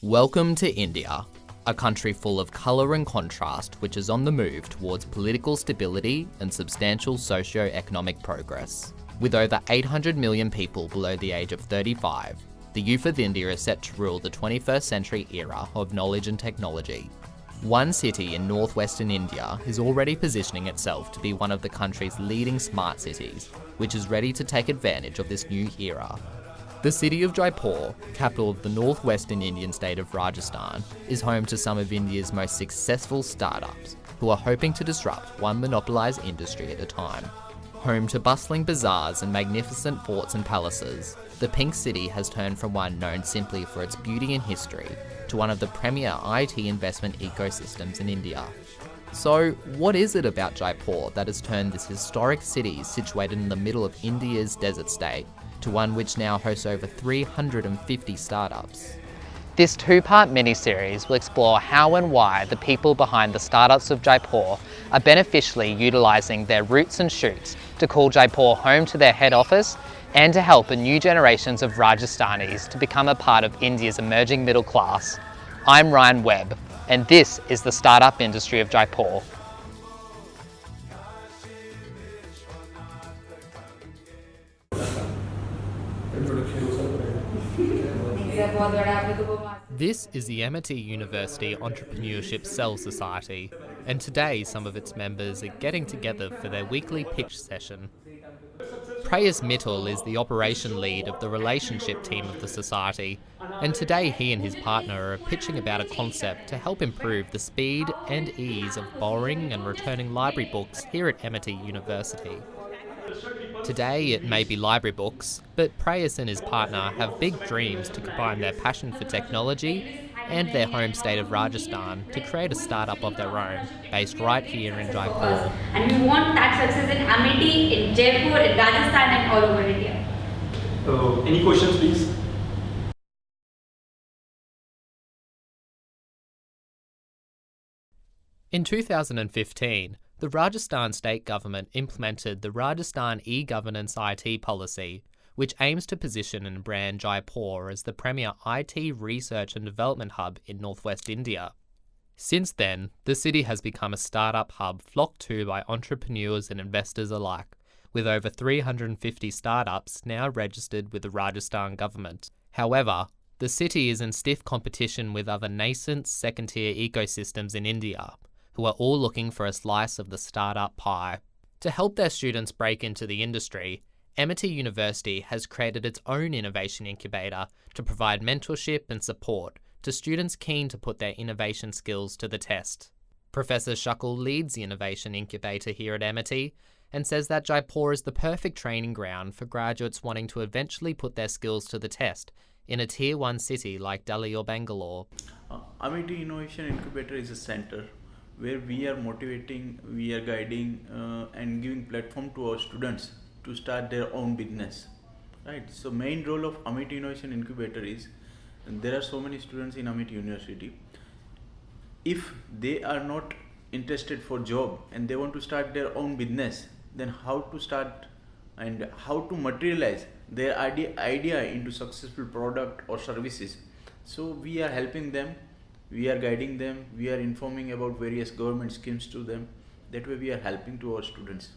Welcome to India, a country full of colour and contrast which is on the move towards political stability and substantial socio-economic progress. With over 800 million people below the age of 35, the youth of India is set to rule the 21st century era of knowledge and technology. One city in northwestern India is already positioning itself to be one of the country's leading smart cities, which is ready to take advantage of this new era. The city of Jaipur, capital of the northwestern Indian state of Rajasthan, is home to some of India's most successful startups, who are hoping to disrupt one monopolised industry at a time. Home to bustling bazaars and magnificent forts and palaces, the Pink City has turned from one known simply for its beauty and history to one of the premier IT investment ecosystems in India. So, what is it about Jaipur that has turned this historic city situated in the middle of India's desert state to one which now hosts over 350 startups? This two-part mini-series will explore how and why the people behind the startups of Jaipur are beneficially utilising their roots and shoots to call Jaipur home to their head office and to help a new generations of Rajasthanis to become a part of India's emerging middle class. I'm Ryan Webb, and this is the startup industry of Jaipur. This is the Amity University Entrepreneurship Cell Society, and today some of its members are getting together for their weekly pitch session. Prayas Mittal is the operation lead of the relationship team of the society, and today he and his partner are pitching about a concept to help improve the speed and ease of borrowing and returning library books here at Amity University. Today it may be library books, but Prayas and his partner have big dreams to combine their passion for technology and their home state of Rajasthan to create a startup of their own, based right here in Jaipur. And we want that success in Amity, in Jaipur, in Rajasthan and all over India. Any questions, please? In 2015, the Rajasthan state government implemented the Rajasthan e-governance IT policy, which aims to position and brand Jaipur as the premier IT research and development hub in northwest India. Since then, the city has become a startup hub flocked to by entrepreneurs and investors alike, with over 350 startups now registered with the Rajasthan government. However, the city is in stiff competition with other nascent second-tier ecosystems in India, who are all looking for a slice of the startup pie. To help their students break into the industry, Amity University has created its own innovation incubator to provide mentorship and support to students keen to put their innovation skills to the test. Professor Shukul leads the innovation incubator here at Amity and says that Jaipur is the perfect training ground for graduates wanting to eventually put their skills to the test in a Tier 1 city like Delhi or Bangalore. Amity Innovation Incubator is a center where we are motivating, we are guiding and giving platform to our students to start their own business, right? So main role of Amity Innovation Incubator is, there are so many students in Amity University. If they are not interested for job and they want to start their own business, then how to start and how to materialize their idea into successful product or services. So we are helping them, we are guiding them, we are informing about various government schemes to them. That way we are helping to our students.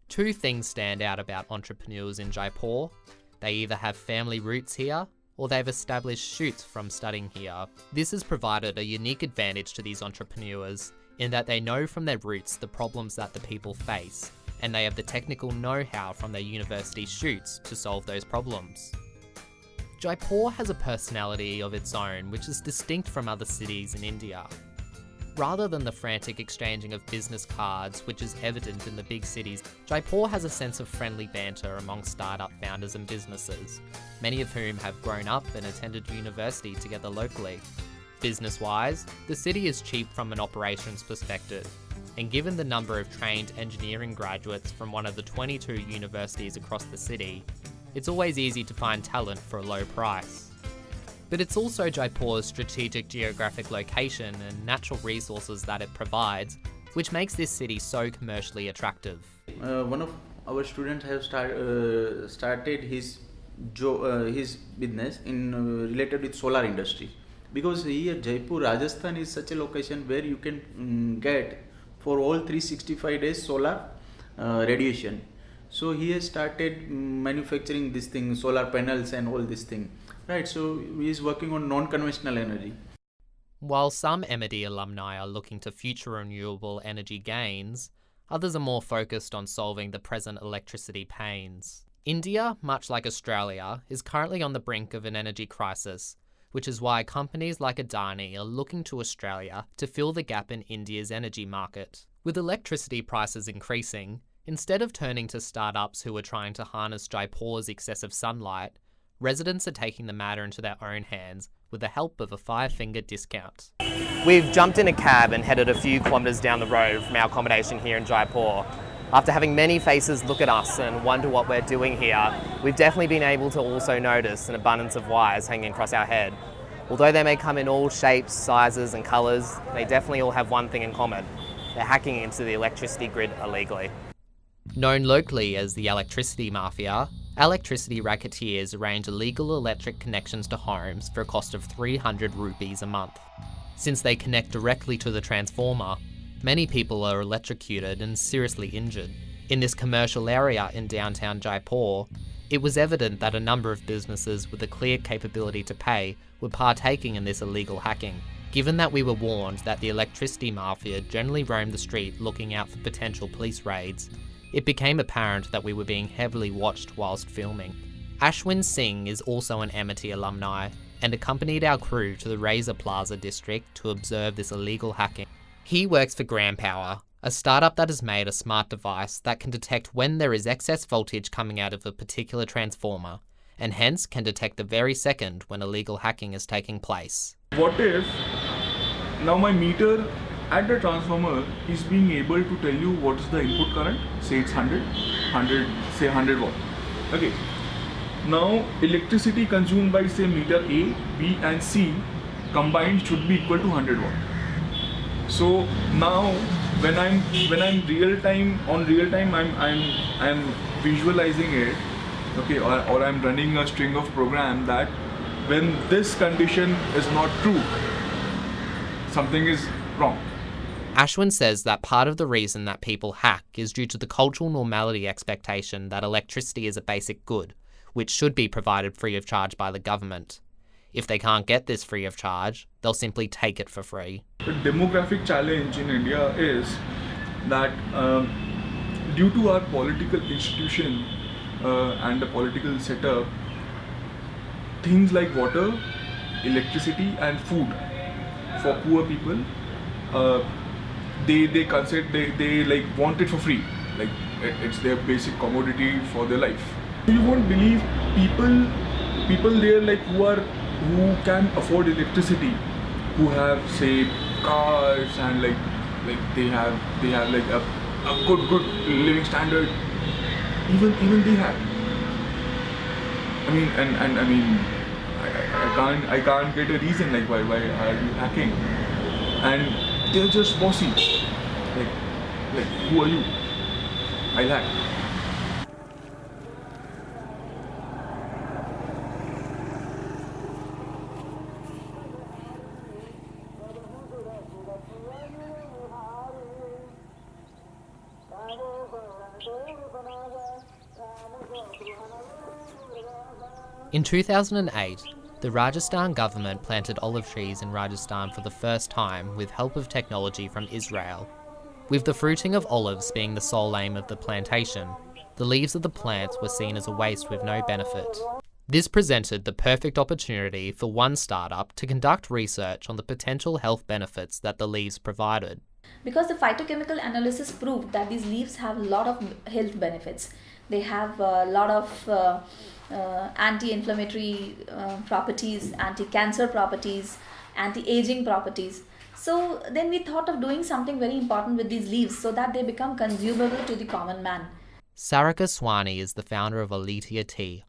Two things stand out about entrepreneurs in Jaipur. They either have family roots here, or they've established shoots from studying here. This has provided a unique advantage to these entrepreneurs in that they know from their roots the problems that the people face, and they have the technical know-how from their university shoots to solve those problems. Jaipur has a personality of its own which is distinct from other cities in India. Rather than the frantic exchanging of business cards, which is evident in the big cities, Jaipur has a sense of friendly banter among startup founders and businesses, many of whom have grown up and attended university together locally. Business-wise, the city is cheap from an operations perspective, and given the number of trained engineering graduates from one of the 22 universities across the city, it's always easy to find talent for a low price. But it's also Jaipur's strategic geographic location and natural resources that it provides, which makes this city so commercially attractive. One of our students has started his business in related with solar industry. because here Jaipur, Rajasthan is such a location where you can get for all 365 days solar radiation. So he has started manufacturing this thing, solar panels and all this thing, right? So he is working on non-conventional energy. While some MIT alumni are looking to future renewable energy gains, others are more focused on solving the present electricity pains. India, much like Australia, is currently on the brink of an energy crisis, which is why companies like Adani are looking to Australia to fill the gap in India's energy market. With electricity prices increasing, instead of turning to startups who are trying to harness Jaipur's excessive sunlight, residents are taking the matter into their own hands with the help of a 5-finger discount. We've jumped in a cab and headed a few kilometres down the road from our accommodation here in Jaipur. After having many faces look at us and wonder what we're doing here, we've definitely been able to also notice an abundance of wires hanging across our head. Although they may come in all shapes, sizes and colours, they definitely all have one thing in common. They're hacking into the electricity grid illegally. Known locally as the electricity mafia, electricity racketeers arrange illegal electric connections to homes for a cost of 300 rupees a month. Since they connect directly to the transformer, many people are electrocuted and seriously injured. In this commercial area in downtown Jaipur, it was evident that a number of businesses with a clear capability to pay were partaking in this illegal hacking. Given that we were warned that the electricity mafia generally roamed the street looking out for potential police raids, it became apparent that we were being heavily watched whilst filming. Ashwin Singh is also an MIT alumni and accompanied our crew to the Razor Plaza district to observe this illegal hacking. He works for Grandpower, a startup that has made a smart device that can detect when there is excess voltage coming out of a particular transformer, and hence can detect the very second when illegal hacking is taking place. What if now my meter at the transformer is being able to tell you what is the input current, say it's 100 watt. Okay. Now electricity consumed by say meter A, B and C combined should be equal to 100 watt. So now when I'm real time I'm visualizing it, okay, or I'm running a string of program that when this condition is not true, something is wrong. Ashwin says that part of the reason that people hack is due to the cultural normality expectation that electricity is a basic good, which should be provided free of charge by the government. If they can't get this free of charge, they'll simply take it for free. The demographic challenge in India is that due to our political institution and the political setup, things like water, electricity and food for poor people, they consider they like want it for free, like it's their basic commodity for their life. You won't believe people there like who can afford electricity, who have say cars and like they have like a good living standard, even they have. I mean and I mean I can't get a reason like why are you hacking, and they're just bossy, like who are you? I'll hack. In 2008, the Rajasthan government planted olive trees in Rajasthan for the first time with help of technology from Israel. With the fruiting of olives being the sole aim of the plantation, the leaves of the plants were seen as a waste with no benefit. This presented the perfect opportunity for one startup to conduct research on the potential health benefits that the leaves provided. Because the phytochemical analysis proved that these leaves have a lot of health benefits. They have a lot of anti-inflammatory properties, anti-cancer properties, anti-aging properties. So then we thought of doing something very important with these leaves so that they become consumable to the common man. Sarika Swani is the founder of Alitia Tea,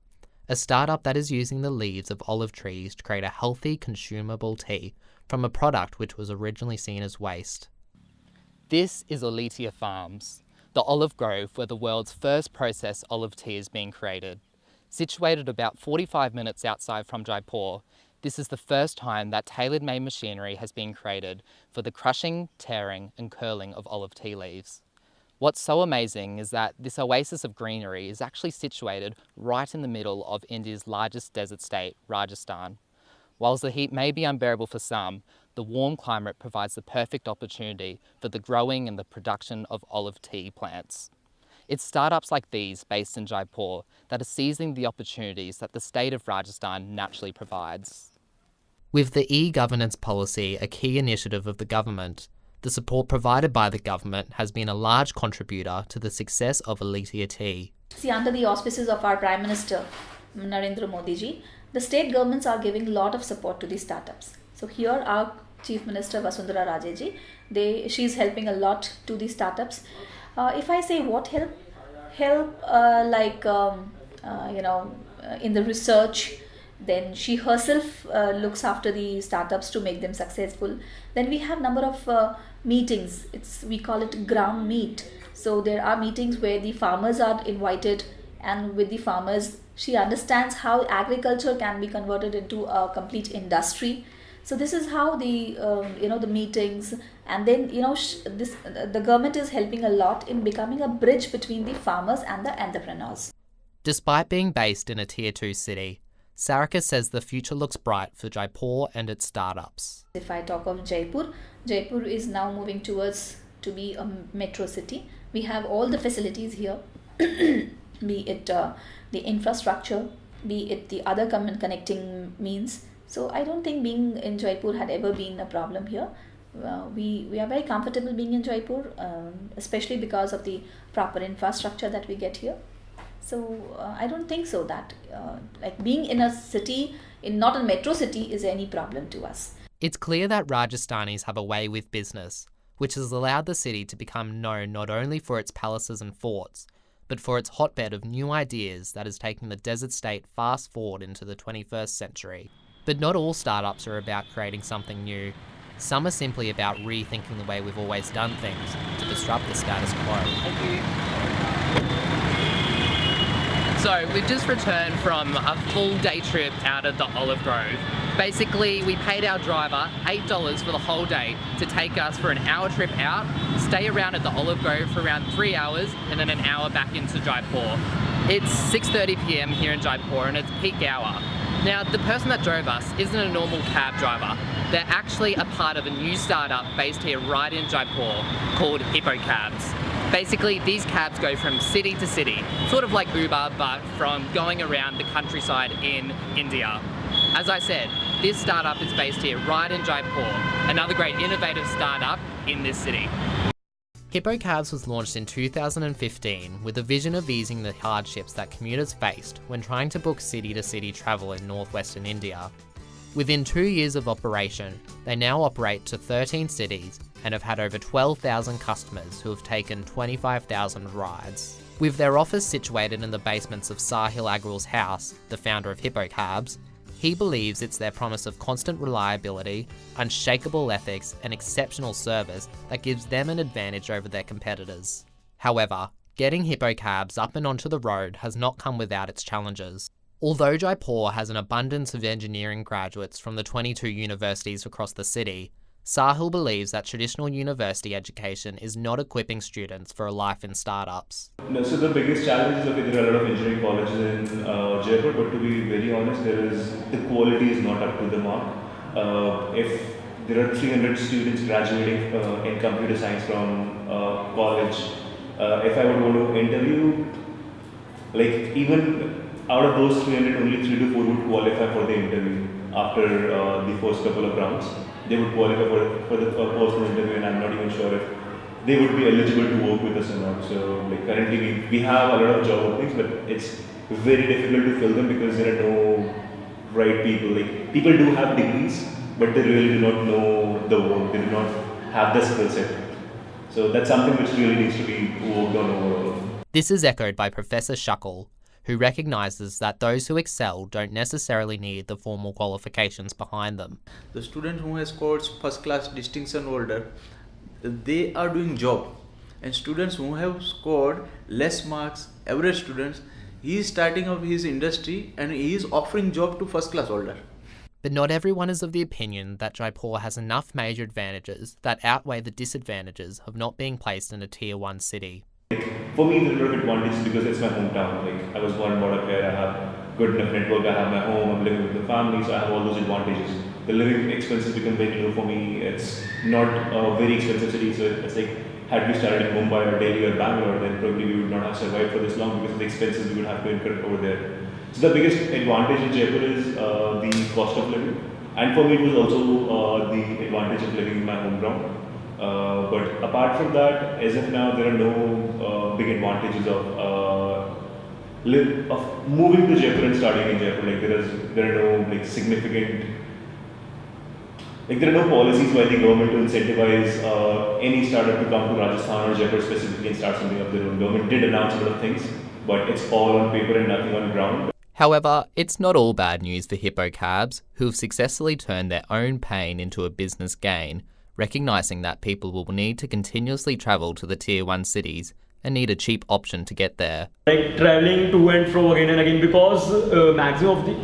a startup that is using the leaves of olive trees to create a healthy, consumable tea from a product which was originally seen as waste. This is Alitia Farms, the olive grove where the world's first processed olive tea is being created. Situated about 45 minutes outside from Jaipur, This is the first time that tailor-made machinery has been created for the crushing, tearing and curling of olive tea leaves. What's so amazing is that this oasis of greenery is actually situated right in the middle of India's largest desert state, Rajasthan. Whilst the heat may be unbearable for some, the warm climate provides the perfect opportunity for the growing and the production of olive tea plants. It's startups like these based in Jaipur that are seizing the opportunities that the state of Rajasthan naturally provides. With the e-governance policy a key initiative of the government, the support provided by the government has been a large contributor to the success of Aletheia Tea. See, under the auspices of our Prime Minister, Narendra Modi ji, the state governments are giving a lot of support to these startups. So here our Chief Minister Vasundhara Raje ji, she is helping a lot to these startups. If I say what help in the research, then she herself looks after the startups to make them successful. Then we have number of meetings. We call it gram meet. So there are meetings where the farmers are invited, and with the farmers she understands how agriculture can be converted into a complete industry. So this is how the meetings, and then the government is helping a lot in becoming a bridge between the farmers and the entrepreneurs. Despite being based in a Tier 2 city, Sarika says the future looks bright for Jaipur and its startups. If I talk of Jaipur, Jaipur is now moving towards to be a metro city. We have all the facilities here, be it the infrastructure, be it the other connecting means. So I don't think being in Jaipur had ever been a problem here. We are very comfortable being in Jaipur, especially because of the proper infrastructure that we get here. So I don't think so that like being in a city, not a metro city, is any problem to us. It's clear that Rajasthanis have a way with business, which has allowed the city to become known not only for its palaces and forts, but for its hotbed of new ideas that is taking the desert state fast forward into the 21st century. But not all startups are about creating something new. Some are simply about rethinking the way we've always done things to disrupt the status quo. Thank you. So we've just returned from a full day trip out of the olive grove. Basically, we paid our driver $8 for the whole day to take us for an hour trip out, stay around at the olive grove for around 3 hours, and then an hour back into Jaipur. It's 6:30 PM here in Jaipur and it's peak hour. Now, the person that drove us isn't a normal cab driver. They're actually a part of a new startup based here right in Jaipur called Hippo Cabs. Basically, these cabs go from city to city, sort of like Uber, but from going around the countryside in India. As I said, this startup is based here right in Jaipur, another great innovative startup in this city. Hippo Cabs was launched in 2015 with a vision of easing the hardships that commuters faced when trying to book city-to-city travel in northwestern India. Within 2 years of operation, they now operate to 13 cities and have had over 12,000 customers who have taken 25,000 rides. With their office situated in the basements of Sahil Agral's house, the founder of Hippo Cabs, he believes it's their promise of constant reliability, unshakable ethics, and exceptional service that gives them an advantage over their competitors. However, getting Hippo Cabs up and onto the road has not come without its challenges. Although Jaipur has an abundance of engineering graduates from the 22 universities across the city, Sahil believes that traditional university education is not equipping students for a life in startups. No, so the biggest challenge is that there are a lot of engineering colleges in Jaipur, but to be very honest, the quality is not up to the mark. If there are 300 students graduating in computer science from college, if I would want to interview, like even out of those 300, only 3 to 4 would qualify for the interview after the first couple of rounds. They would qualify for the personal interview, and I'm not even sure if they would be eligible to work with us or not. So like currently we have a lot of job openings, but it's very difficult to fill them because there are no right people. Like people do have degrees, but they really do not know the work. They do not have the skill set. So that's something which really needs to be worked on overall. This is echoed by Professor Shukal, who recognises that those who excel don't necessarily need the formal qualifications behind them. The student who has scored first class distinction holder, they are doing job, and students who have scored less marks, average students, he is starting up his industry and he is offering job to first class holder. But not everyone is of the opinion that Jaipur has enough major advantages that outweigh the disadvantages of not being placed in a Tier 1 city. For me, there are a lot of advantages because it's my hometown. Like, I was born and brought up here, I have good enough network, I have my home, I'm living with the family, so I have all those advantages. The living expenses become very low for me. It's not a very expensive city, so it's like, had we started in Mumbai or Delhi or Bangalore, then probably we would not have survived for this long because of the expenses we would have to incur over there. So the biggest advantage in Jaipur is the cost of living, and for me it was also the advantage of living in my home ground. But apart from that, as of now, there are no big advantages of moving to Jaipur and starting in Jaipur. Like there are no like significant, like there are no policies by the government to incentivize any startup to come to Rajasthan or Jaipur specifically and start something of their own. Government did announce a lot of things, but it's all on paper and nothing on ground. However, it's not all bad news for Hippo cabs, who have successfully turned their own pain into a business gain, recognising that people will need to continuously travel to the Tier 1 cities and need a cheap option to get there. Like traveling to and fro again and again, because maximum of the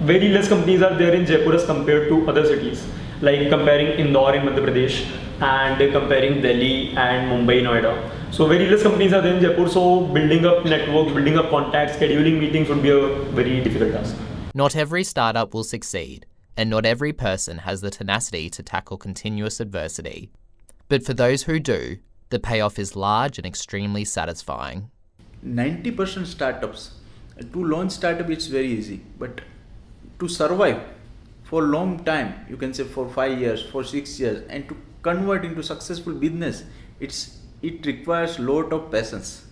very less companies are there in Jaipur as compared to other cities. Like comparing Indore in Madhya Pradesh and comparing Delhi and Mumbai, Noida. So very less companies are there in Jaipur, so building up networks, building up contacts, scheduling meetings would be a very difficult task. Not every startup will succeed, and not every person has the tenacity to tackle continuous adversity. But for those who do, the payoff is large and extremely satisfying. 90% startups, to launch startup it's very easy, but to survive for a long time, you can say for 5 years, for 6 years, and to convert into successful business, it requires lot of patience,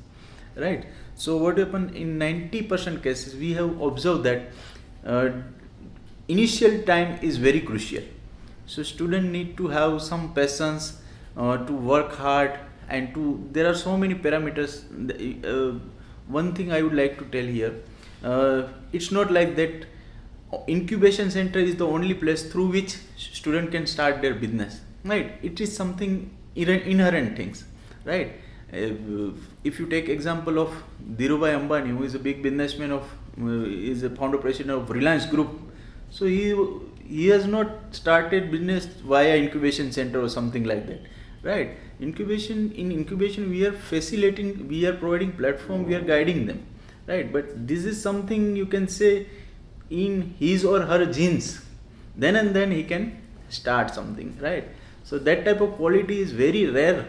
right? So what happened in 90% cases, we have observed that initial time is very crucial. So students need to have some patience to work hard, and there are so many parameters. One thing I would like to tell here, it's not like that incubation center is the only place through which student can start their business, right? It is something inherent things, right? If you take example of Dhirubhai Ambani, who is a big businessman is a founder president of Reliance Group. So he has not started business via incubation center or something like that, right? In incubation we are facilitating, we are providing platform, we are guiding them, right? But this is something you can say in his or her genes, then and then he can start something, right? So that type of quality is very rare.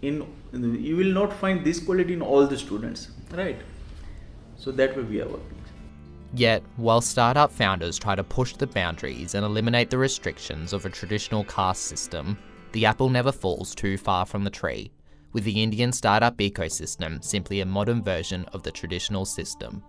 You will not find this quality in all the students, right? So that way we are working. Yet, while startup founders try to push the boundaries and eliminate the restrictions of a traditional caste system, the apple never falls too far from the tree, with the Indian startup ecosystem simply a modern version of the traditional system.